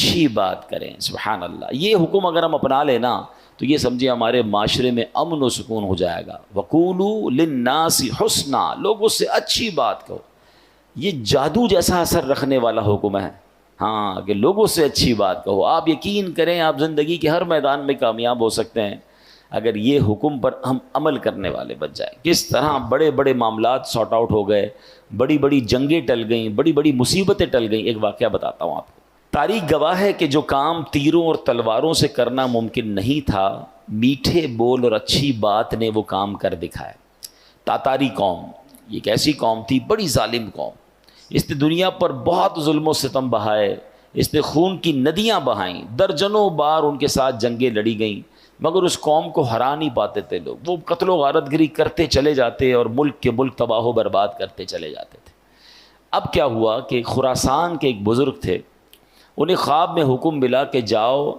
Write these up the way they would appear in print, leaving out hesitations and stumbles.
اچھی بات کریں. سبحان اللہ. یہ حکم اگر ہم اپنا لیں نا تو یہ سمجھے ہمارے معاشرے میں امن و سکون ہو جائے گا. وقولوا للناس حسنا، لوگوں سے اچھی بات کہو. یہ جادو جیسا اثر رکھنے والا حکم ہے. ہاں کہ لوگوں سے اچھی بات کہو. آپ یقین کریں آپ زندگی کے ہر میدان میں کامیاب ہو سکتے ہیں اگر یہ حکم پر ہم عمل کرنے والے بن جائیں. کس طرح بڑے بڑے معاملات سارٹ آؤٹ ہو گئے، بڑی بڑی جنگیں ٹل گئیں، بڑی بڑی مصیبتیں ٹل گئیں. ایک واقعہ بتاتا ہوں آپ کو. تاریخ گواہ ہے کہ جو کام تیروں اور تلواروں سے کرنا ممکن نہیں تھا، میٹھے بول اور اچھی بات نے وہ کام کر دکھایا. تاتاری قوم یہ ایک ایسی قوم تھی، بڑی ظالم قوم. اس نے دنیا پر بہت ظلم و ستم بہائے، اس نے خون کی ندیاں بہائیں، درجنوں بار ان کے ساتھ جنگیں لڑی گئیں، مگر اس قوم کو ہرا نہیں پاتے تھے لوگ. وہ قتل و غارت گری کرتے چلے جاتے اور ملک کے ملک تباہ و برباد کرتے چلے جاتے تھے. اب کیا ہوا کہ خراسان کے ایک بزرگ تھے، انہیں خواب میں حکم ملا کہ جاؤ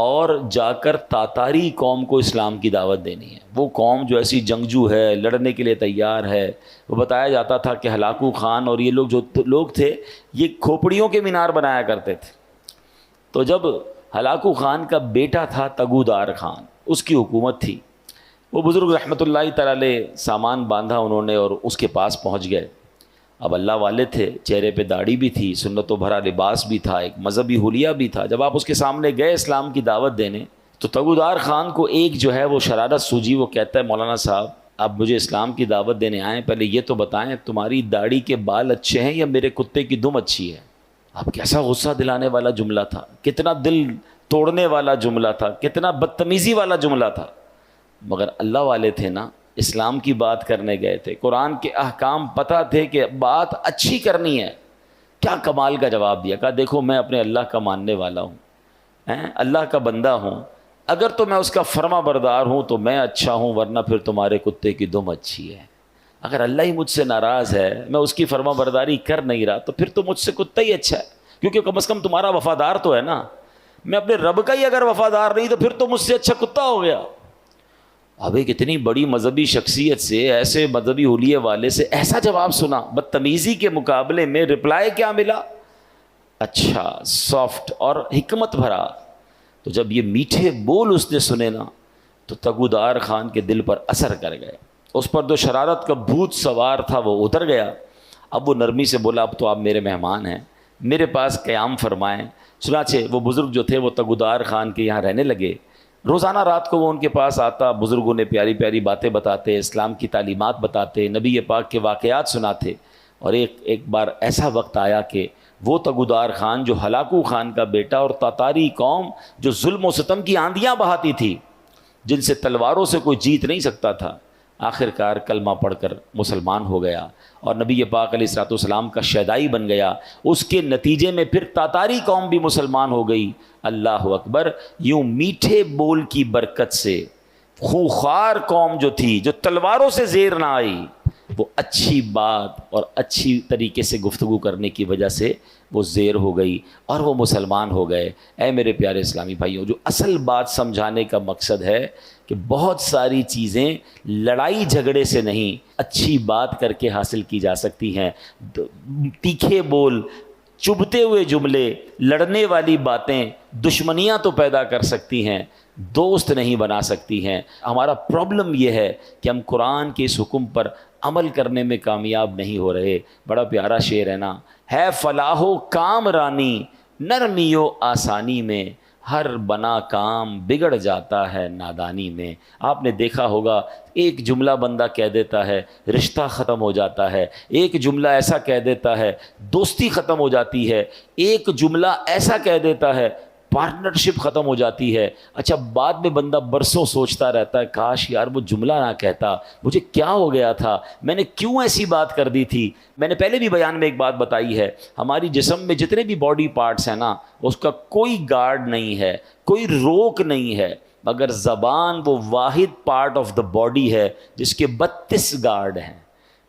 اور جا کر تاتاری قوم کو اسلام کی دعوت دینی ہے. وہ قوم جو ایسی جنگجو ہے، لڑنے کے لیے تیار ہے. وہ بتایا جاتا تھا کہ ہلاکو خان اور یہ لوگ جو لوگ تھے یہ کھوپڑیوں کے مینار بنایا کرتے تھے. تو جب ہلاکو خان کا بیٹا تھا تگودار خان، اس کی حکومت تھی. وہ بزرگ رحمۃ اللہ تعالی علیہ سامان باندھا انہوں نے اور اس کے پاس پہنچ گئے. اب اللہ والے تھے، چہرے پہ داڑھی بھی تھی، سنتوں بھرا لباس بھی تھا، ایک مذہبی حلیہ بھی تھا. جب آپ اس کے سامنے گئے اسلام کی دعوت دینے تو تگودار خان کو ایک جو ہے وہ شرارت سوجی. وہ کہتا ہے مولانا صاحب آپ مجھے اسلام کی دعوت دینے آئیں، پہلے یہ تو بتائیں تمہاری داڑھی کے بال اچھے ہیں یا میرے کتے کی دم اچھی ہے. اب کیسا غصہ دلانے والا جملہ تھا، کتنا دل توڑنے والا جملہ تھا، کتنا بدتمیزی والا جملہ تھا. مگر اللہ والے تھے نا، اسلام کی بات کرنے گئے تھے، قرآن کے احکام پتہ تھے کہ بات اچھی کرنی ہے. کیا کمال کا جواب دیا. کہا دیکھو میں اپنے اللہ کا ماننے والا ہوں، اللہ کا بندہ ہوں. اگر تو میں اس کا فرما بردار ہوں تو میں اچھا ہوں، ورنہ پھر تمہارے کتے کی دم اچھی ہے. اگر اللہ ہی مجھ سے ناراض ہے، میں اس کی فرما برداری کر نہیں رہا، تو پھر تو مجھ سے کتا ہی اچھا ہے، کیونکہ کم از کم تمہارا وفادار تو ہے نا. میں اپنے رب کا ہی اگر وفادار نہیں تو پھر تو مجھ سے اچھا کتا ہو گیا. اب ایک اتنی بڑی مذہبی شخصیت سے، ایسے مذہبی حلیے والے سے ایسا جواب سنا. بدتمیزی کے مقابلے میں رپلائی کیا ملا؟ اچھا، سافٹ اور حکمت بھرا. تو جب یہ میٹھے بول اس نے سنے نا تو تگودار خان کے دل پر اثر کر گئے. اس پر جو شرارت کا بھوت سوار تھا وہ اتر گیا. اب وہ نرمی سے بولا اب تو آپ میرے مہمان ہیں، میرے پاس قیام فرمائیں. چنانچہ وہ بزرگ جو تھے وہ تگودار خان کے یہاں رہنے لگے. روزانہ رات کو وہ ان کے پاس آتا، بزرگوں نے پیاری پیاری باتیں بتاتے، اسلام کی تعلیمات بتاتے، نبی پاک کے واقعات سناتے. اور ایک بار ایسا وقت آیا کہ وہ تگودار خان جو ہلاکو خان کا بیٹا اور تاتاری قوم جو ظلم و ستم کی آندیاں بہاتی تھی، جن سے تلواروں سے کوئی جیت نہیں سکتا تھا، آخر کار کلمہ پڑھ کر مسلمان ہو گیا اور نبی پاک علیہ الصلوۃ والسلام کا شیدائی بن گیا. اس کے نتیجے میں پھر تاتاری قوم بھی مسلمان ہو گئی. اللہ اکبر. یوں میٹھے بول کی برکت سے خوخوار قوم جو تھی، جو تلواروں سے زیر نہ آئی، وہ اچھی بات اور اچھی طریقے سے گفتگو کرنے کی وجہ سے وہ زیر ہو گئی اور وہ مسلمان ہو گئے. اے میرے پیارے اسلامی بھائیوں، جو اصل بات سمجھانے کا مقصد ہے کہ بہت ساری چیزیں لڑائی جھگڑے سے نہیں، اچھی بات کر کے حاصل کی جا سکتی ہیں. تیکھے بول، چبھتے ہوئے جملے، لڑنے والی باتیں دشمنیاں تو پیدا کر سکتی ہیں، دوست نہیں بنا سکتی ہیں. ہمارا پرابلم یہ ہے کہ ہم قرآن کے اس حکم پر عمل کرنے میں کامیاب نہیں ہو رہے. بڑا پیارا شعر ہے نا، ہے فلاح و کام رانی نرمی و آسانی میں، ہر بنا کام بگڑ جاتا ہے نادانی میں. آپ نے دیکھا ہوگا ایک جملہ بندہ کہہ دیتا ہے رشتہ ختم ہو جاتا ہے، ایک جملہ ایسا کہہ دیتا ہے دوستی ختم ہو جاتی ہے، ایک جملہ ایسا کہہ دیتا ہے پارٹنرشپ ختم ہو جاتی ہے. اچھا بعد میں بندہ برسوں سوچتا رہتا ہے کاش یار وہ جملہ نہ کہتا، مجھے کیا ہو گیا تھا، میں نے کیوں ایسی بات کر دی تھی. میں نے پہلے بھی بیان میں ایک بات بتائی ہے، ہماری جسم میں جتنے بھی باڈی پارٹس ہیں نا، اس کا کوئی گارڈ نہیں ہے، کوئی روک نہیں ہے، مگر زبان وہ واحد پارٹ آف دا باڈی ہے جس کے 32 گارڈ ہیں.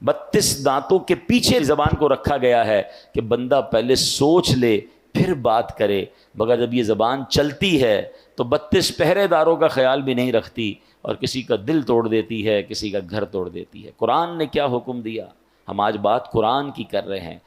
32 دانتوں کے پیچھے زبان کو رکھا گیا ہے کہ بندہ پہلے سوچ لے پھر بات کرے. مگر جب یہ زبان چلتی ہے تو 32 پہرے داروں کا خیال بھی نہیں رکھتی اور کسی کا دل توڑ دیتی ہے، کسی کا گھر توڑ دیتی ہے. قرآن نے کیا حکم دیا؟ ہم آج بات قرآن کی کر رہے ہیں.